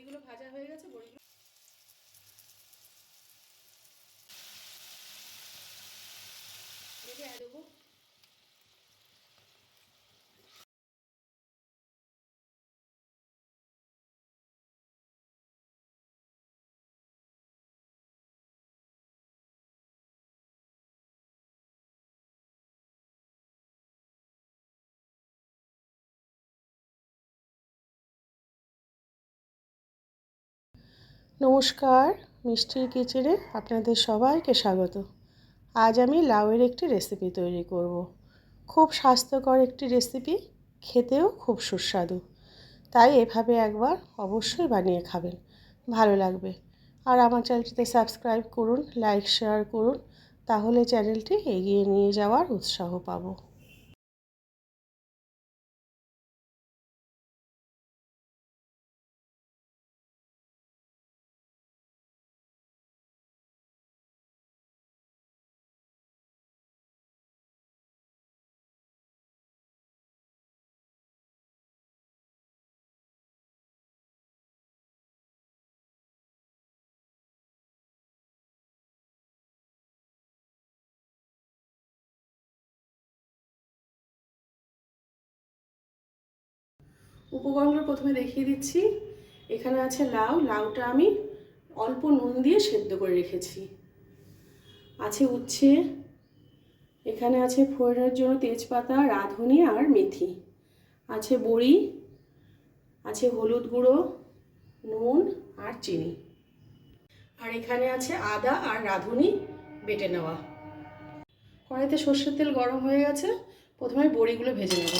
বড়িগুলো ভাজা হয়ে গেছে, বড়িগুলো রেখে দেবো। নমস্কার, মিষ্টির কিচেনে আপনাদের সবাইকে স্বাগত। আজ আমি লাউয়ের একটি রেসিপি তৈরি করব। খুব স্বাস্থ্যকর একটি রেসিপি, খেতেও খুব সুস্বাদু। তাই এভাবে একবার অবশ্যই বানিয়ে খাবেন, ভালো লাগবে। আর আমার চ্যানেলটিতে সাবস্ক্রাইব করুন, লাইক শেয়ার করুন, তাহলে চ্যানেলটি এগিয়ে নিয়ে যাওয়ার উৎসাহ পাবো। উপকরণগুলো প্রথমে দেখিয়ে দিচ্ছি। এখানে আছে লাউ, লাউটা আমি অল্প নুন দিয়ে সেদ্ধ করে রেখেছি। আছে উচ্ছে, এখানে আছে ফোড়নের জন্য তেজপাতা, রাঁধুনি আর মেথি, আছে বড়ি, আছে হলুদ গুঁড়ো, নুন আর চিনি, আর এখানে আছে আদা আর রাঁধুনি বেটে নেওয়া। কড়াইতে সর্ষের তেল গরম হয়ে গেছে, প্রথমে বড়িগুলো ভেজে নেব।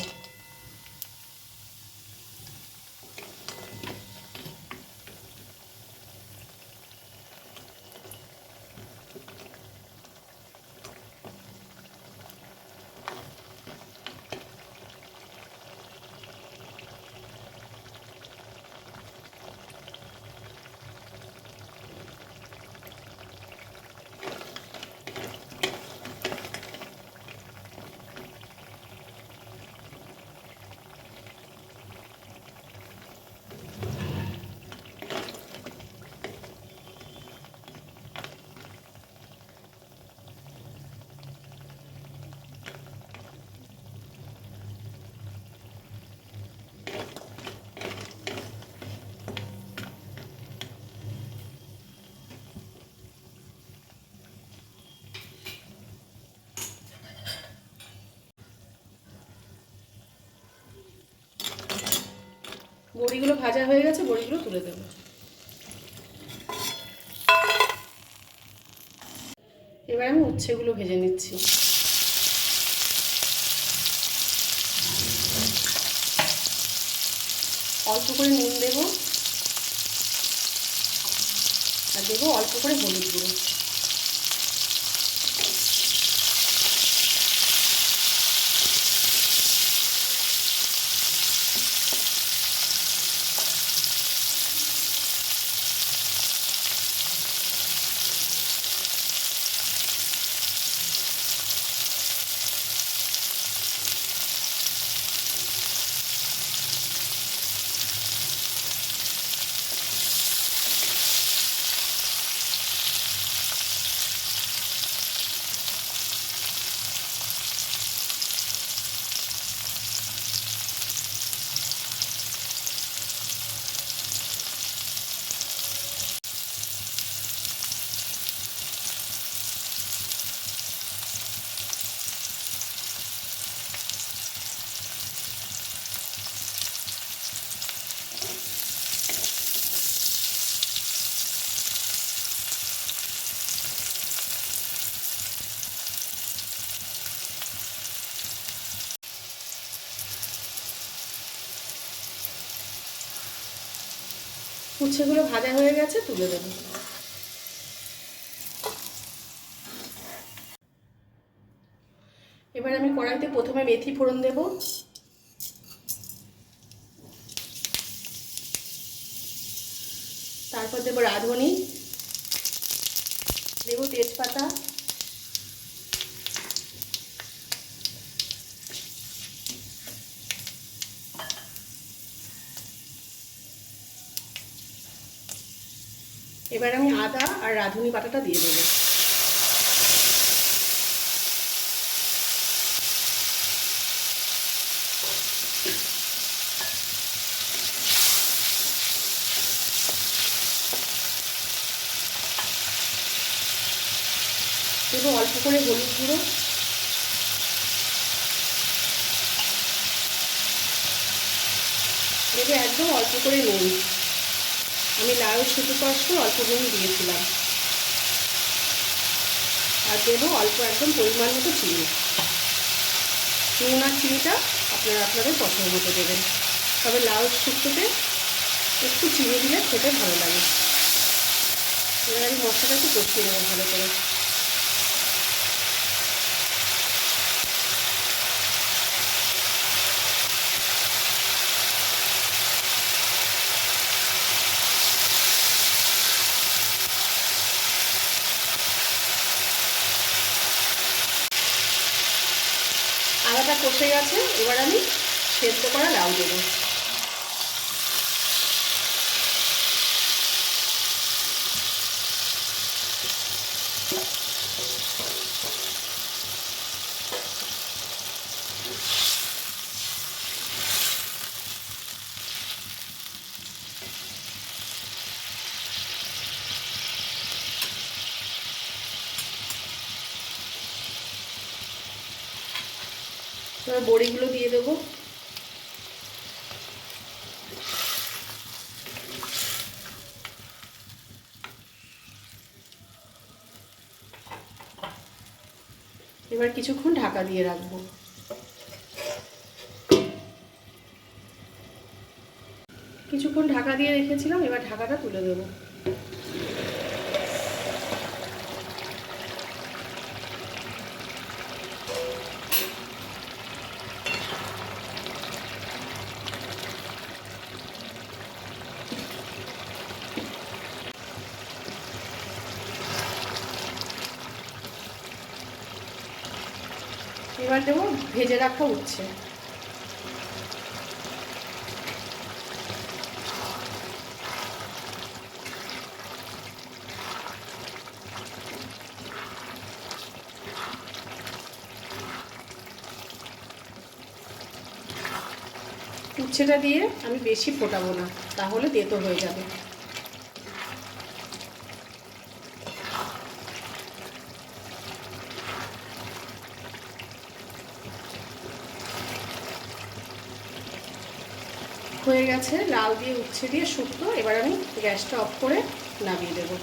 বড়িগুলো ভাজা হয়ে গেছে, বড়িগুলো তুলে দেবো। এবার আমি উচ্ছেগুলো ভেজে নিচ্ছি। অল্প করে নুন দেবো আর দেবো অল্প করে হলুদ গুঁড়ো। উচ্ছেগুলো ভাজা হয়ে গেছে, তুলে দেবো। এবার আমি কড়াইতে প্রথমে মেথি ফোড়ন দেব, তারপর দেবো রাঁধুনি, দেবো তেজপাতা, এবার আমি আদা আর রাঁধুনি বাটাটা দিয়ে দেবো। দেবো অল্প করে হলুদ গুঁড়ো, দেবে একদম অল্প করে নুন। আমি লাউ শুধু কষ্ট অল্প নুন দিয়েছিলাম। আর দেবো অল্প একদম পরিমাণ মতো চিনি। নুন আর চিনিটা আপনারা আপনাদের পছন্দ মতো দেবেন, তবে লাউ শুক্তোতে একটু চিনি দিলে খেতে ভালো লাগে। এবার আমি মশলাটা একটু কষিয়ে নেবো ভালো করে। আদাটা কষে গেছে, এবার আমি সেদ্ধ করা লাউ দেবো। এবার বড়িগুলো দিয়ে দেবো। এবার কিছুক্ষণ ঢাকা দিয়ে রাখবো। কিছুক্ষণ ঢাকা দিয়ে রেখেছিলাম, এবার ঢাকাটা তুলে দেবো। এবার দেবো ভেজে রাখা উচ্ছে। উচ্ছেটা দিয়ে আমি বেশি ফোটাবো না, তাহলে তেতো হয়ে যাবে। হয়ে গেছে লাউ দিয়ে উচ্ছে দিয়ে শুক্তো। এবার আমি গ্যাসটা অফ করে নামিয়ে দেবো।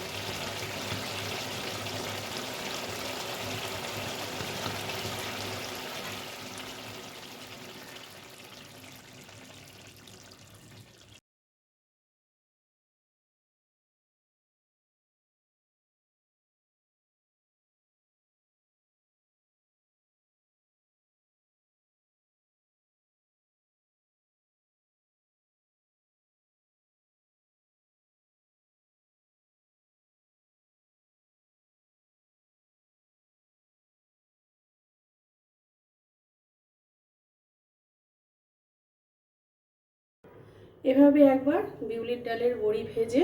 এভাবে একবার বিউলির ডালের বড়ি ভেজে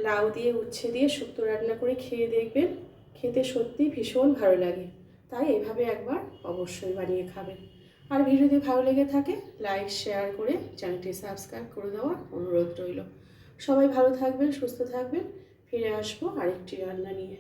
লাউ দিয়ে উচ্ছে দিয়ে শুক্তো রান্না করে খেয়ে দেখবেন, খেতে সত্যি ভীষণ ভালো লাগে। তাই এভাবে একবার অবশ্যই বানিয়ে খাবেন। আর ভিডিওটি ভালো লেগে থাকে লাইক শেয়ার করে চ্যানেলটি সাবস্ক্রাইব করে দেওয়ার অনুরোধ রইল। সবাই ভালো থাকবেন, সুস্থ থাকবেন। ফিরে আসবো আরেকটি রান্না নিয়ে।